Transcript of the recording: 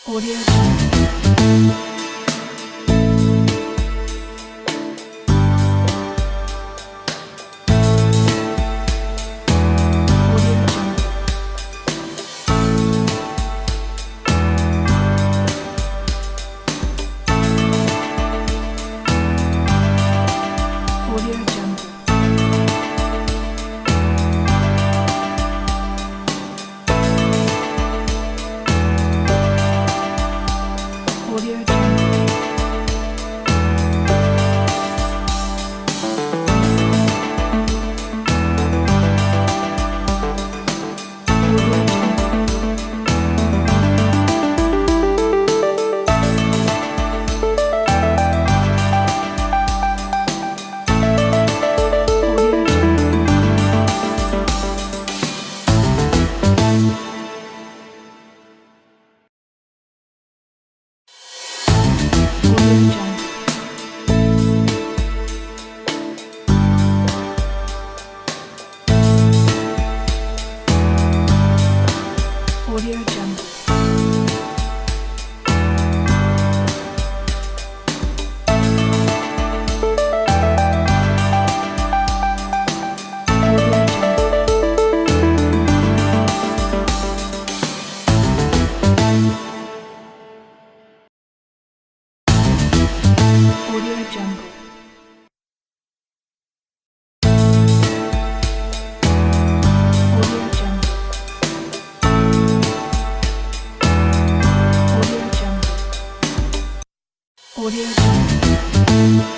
Audio Jungle. Audio Jungle. Audio Jungle. Audio Jungle. Audio Jungle. Audio Jungle. Audio Jungle. Audio Jungle. Audio Jungle. Audio Jungle. Audio Jungle. Audio Jungle. Audio Jungle.